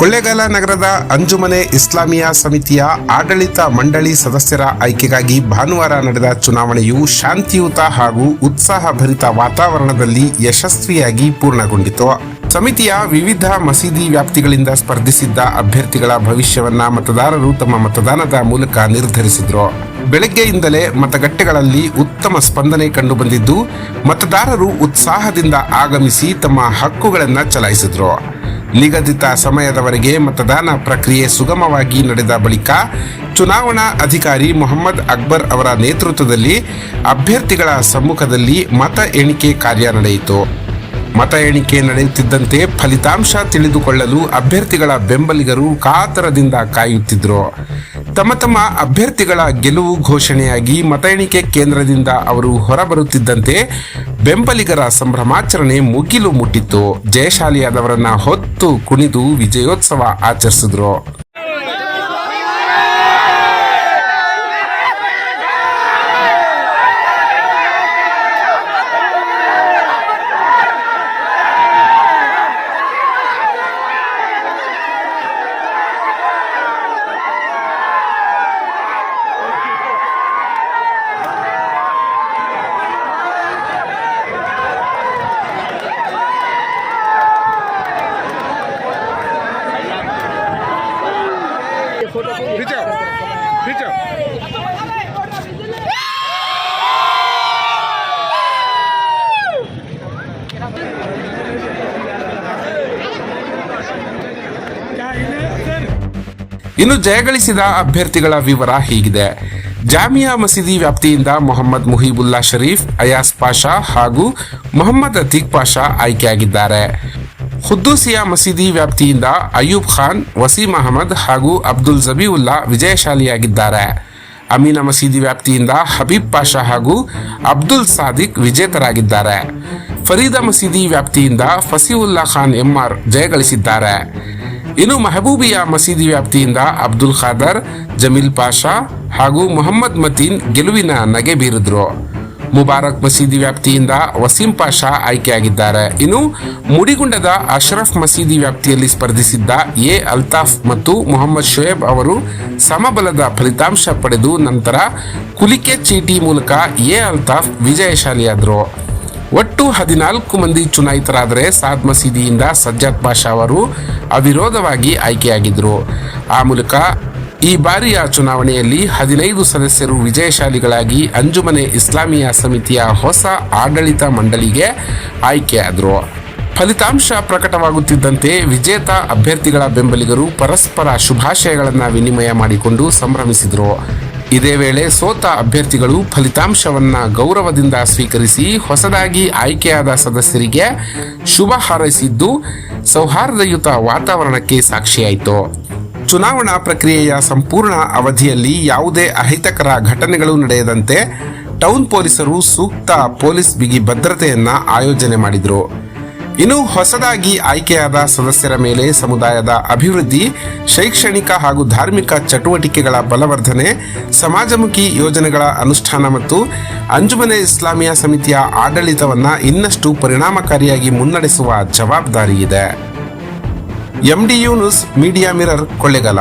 ಕೊಳ್ಳೇಗಾಲ ನಗರದ ಅಂಜುಮನೆ ಇಸ್ಲಾಮಿಯಾ ಸಮಿತಿಯ ಆಡಳಿತ ಮಂಡಳಿ ಸದಸ್ಯರ ಆಯ್ಕೆಗಾಗಿ ಭಾನುವಾರ ನಡೆದ ಚುನಾವಣೆಯು ಶಾಂತಿಯುತ ಹಾಗೂ ಉತ್ಸಾಹಭರಿತ ವಾತಾವರಣದಲ್ಲಿ ಯಶಸ್ವಿಯಾಗಿ ಪೂರ್ಣಗೊಂಡಿತು. ಸಮಿತಿಯ ವಿವಿಧ ಮಸೀದಿ ವ್ಯಾಪ್ತಿಗಳಿಂದ ಸ್ಪರ್ಧಿಸಿದ್ದ ಅಭ್ಯರ್ಥಿಗಳ ಭವಿಷ್ಯವನ್ನ ಮತದಾರರು ತಮ್ಮ ಮತದಾನದ ಮೂಲಕ ನಿರ್ಧರಿಸಿದ್ರು. ಬೆಳಗ್ಗೆಯಿಂದಲೇ ಮತಗಟ್ಟೆಗಳಲ್ಲಿ ಉತ್ತಮ ಸ್ಪಂದನೆ ಕಂಡುಬಂದಿದ್ದು, ಮತದಾರರು ಉತ್ಸಾಹದಿಂದ ಆಗಮಿಸಿ ತಮ್ಮ ಹಕ್ಕುಗಳನ್ನು ಚಲಾಯಿಸಿದ್ರು. ನಿಗದಿತ ಸಮಯದವರೆಗೆ ಮತದಾನ ಪ್ರಕ್ರಿಯೆ ಸುಗಮವಾಗಿ ನಡೆದ ಬಳಿಕ ಚುನಾವಣಾ ಅಧಿಕಾರಿ ಮೊಹಮ್ಮದ್ ಅಕ್ಬರ್ ಅವರ ನೇತೃತ್ವದಲ್ಲಿ ಅಭ್ಯರ್ಥಿಗಳ ಸಮ್ಮುಖದಲ್ಲಿ ಮತ ಎಣಿಕೆ ಕಾರ್ಯ ನಡೆಯಿತು. ಮತ ಎಣಿಕೆ ನಡೆಯುತ್ತಿದ್ದಂತೆ ಫಲಿತಾಂಶ ತಿಳಿದುಕೊಳ್ಳಲು ಅಭ್ಯರ್ಥಿಗಳ ಬೆಂಬಲಿಗರು ಕಾತರದಿಂದ ಕಾಯುತ್ತಿದ್ದರು. ತಮ್ಮ ಅಭ್ಯರ್ಥಿಗಳ ಗೆಲುವು ಘೋಷಣೆಯಾಗಿ ಮತ ಎಣಿಕೆ ಕೇಂದ್ರದಿಂದ ಅವರು ಹೊರಬರುತ್ತಿದ್ದಂತೆ ಬೆಂಬಲಿಗರ ಸಂಭ್ರಮಾಚರಣೆ ಮುಗಿಲು ಮುಟ್ಟಿತ್ತು. ಜಯಶಾಲಿಯಾದವರನ್ನ ಹೊತ್ತು ಕುಣಿದು ವಿಜಯೋತ್ಸವ ಆಚರಿಸಿದ್ರು. ಇನ್ನು ಜಯಗಳಿಸಿದ ಅಭ್ಯರ್ಥಿಗಳ ವಿವರ ಹೀಗಿದೆ. ಜಾಮಿಯಾ ಮಸೀದಿ ವ್ಯಾಪ್ತಿಯಿಂದ ಮೊಹಮ್ಮದ್ ಮುಹಿಬುಲ್ಲಾ ಶರೀಫ್, ಅಯಾಸ್ ಪಾಷಾ ಹಾಗೂ ಮೊಹಮ್ಮದ್ ಅತೀಕ್ ಪಾಷಾ ಆಯ್ಕೆಯಾಗಿದ್ದಾರೆ. ಖುದ್ದೂಸಿಯಾ ಮಸೀದಿ ವ್ಯಾಪ್ತಿಯಿಂದ ಅಯೂಬ್ ಖಾನ್, ವಸೀಂ ಅಹಮದ್ ಹಾಗೂ ಅಬ್ದುಲ್ ಜಬೀವುಲ್ಲಾ ವಿಜಯಶಾಲಿಯಾಗಿದ್ದಾರೆ. ಅಮೀನಾ ಮಸೀದಿ ವ್ಯಾಪ್ತಿಯಿಂದ ಹಬೀಬ್ ಪಾಷಾ ಹಾಗೂ ಅಬ್ದುಲ್ ಸಾದಿಕ್ ವಿಜೇತರಾಗಿದ್ದಾರೆ. ಫರೀದಾ ಮಸೀದಿ ವ್ಯಾಪ್ತಿಯಿಂದ ಫಸೀವುಲ್ಲಾ ಖಾನ್ ಎಂಆರ್ ಜಯಗಳಿಸಿದ್ದಾರೆ. ಇನ್ನು ಮೆಹಬೂಬಿಯಾ ಮಸೀದಿ ವ್ಯಾಪ್ತಿಯಿಂದ ಅಬ್ದುಲ್ ಖಾದರ್, ಜಮೀಲ್ ಪಾಷಾ ಹಾಗೂ ಮೊಹಮ್ಮದ್ ಮತೀನ್ ಗೆಲುವಿನ ನಗೆ ಬೀರಿದ್ರು. ಮುಬಾರಕ್ ಮಸೀದಿ ವ್ಯಾಪ್ತಿಯಿಂದ ವಸೀಂ ಪಾಷಾ ಆಯ್ಕೆಯಾಗಿದ್ದಾರೆ. ಇನ್ನು ಮುಡಿಗುಂಡದ ಅಶ್ರಫ್ ಮಸೀದಿ ವ್ಯಾಪ್ತಿಯಲ್ಲಿ ಸ್ಪರ್ಧಿಸಿದ್ದ ಎ ಅಲ್ತಾಫ್ ಮತ್ತು ಮೊಹಮ್ಮದ್ ಶೋಯಬ್ ಅವರು ಸಮಬಲದ ಫಲಿತಾಂಶ ಪಡೆದು ನಂತರ ಕುಲಿಕೆ ಚೀಟಿ ಮೂಲಕ ಎ ಅಲ್ತಾಫ್ ವಿಜಯಶಾಲಿಯಾದರು. ಒಟ್ಟು 14 ಮಂದಿ ಚುನಾಯಿತರಾದರೆ ಸಾದ್ ಮಸೀದಿಯಿಂದ ಸಜ್ಜಾದ್ ಪಾಷಾ ಅವರು ಅವಿರೋಧವಾಗಿ ಆಯ್ಕೆಯಾಗಿದ್ದರು. ಆ ಮೂಲಕ ಈ ಬಾರಿಯ ಚುನಾವಣೆಯಲ್ಲಿ 15 ಸದಸ್ಯರು ವಿಜಯಶಾಲಿಗಳಾಗಿ ಅಂಜುಮನೆ ಇಸ್ಲಾಮಿಯಾ ಸಮಿತಿಯ ಹೊಸ ಆಡಳಿತ ಮಂಡಳಿಗೆ ಆಯ್ಕೆಯಾದರು. ಫಲಿತಾಂಶ ಪ್ರಕಟವಾಗುತ್ತಿದ್ದಂತೆ ವಿಜೇತ ಅಭ್ಯರ್ಥಿಗಳ ಬೆಂಬಲಿಗರು ಪರಸ್ಪರ ಶುಭಾಶಯಗಳನ್ನು ವಿನಿಮಯ ಮಾಡಿಕೊಂಡು ಸಂಭ್ರಮಿಸಿದರು. ಇದೇ ವೇಳೆ ಸೋತ ಅಭ್ಯರ್ಥಿಗಳು ಫಲಿತಾಂಶವನ್ನ ಗೌರವದಿಂದ ಸ್ವೀಕರಿಸಿ ಹೊಸದಾಗಿ ಆಯ್ಕೆಯಾದ ಸದಸ್ಯರಿಗೆ ಶುಭ ಹಾರೈಸಿದ್ದು ಸೌಹಾರ್ದಯುತ ವಾತಾವರಣಕ್ಕೆ ಸಾಕ್ಷಿಯಾಯಿತು. ಚುನಾವಣಾ ಪ್ರಕ್ರಿಯೆಯ ಸಂಪೂರ್ಣ ಅವಧಿಯಲ್ಲಿ ಯಾವುದೇ ಅಹಿತಕರ ಘಟನೆಗಳು ನಡೆಯದಂತೆ ಟೌನ್ ಪೊಲೀಸರು ಸೂಕ್ತ ಪೊಲೀಸ್ ಬಿಗಿ ಭದ್ರತೆಯನ್ನ ಆಯೋಜನೆ ಮಾಡಿದರು. ಇನ್ನು ಹೊಸದಾಗಿ ಆಯ್ಕೆಯಾದ ಸದಸ್ಯರ ಮೇಲೆ ಸಮುದಾಯದ ಅಭಿವೃದ್ಧಿ, ಶೈಕ್ಷಣಿಕ ಹಾಗೂ ಧಾರ್ಮಿಕ ಚಟುವಟಿಕೆಗಳ ಬಲವರ್ಧನೆ, ಸಮಾಜಮುಖಿ ಯೋಜನೆಗಳ ಅನುಷ್ಠಾನ ಮತ್ತು ಅಂಜುಮನೆ ಇಸ್ಲಾಮಿಯಾ ಸಮಿತಿಯ ಆಡಳಿತವನ್ನು ಇನ್ನಷ್ಟು ಪರಿಣಾಮಕಾರಿಯಾಗಿ ಮುನ್ನಡೆಸುವ ಜವಾಬ್ದಾರಿ ಇದೆ. MDU news media mirror, Kollegal.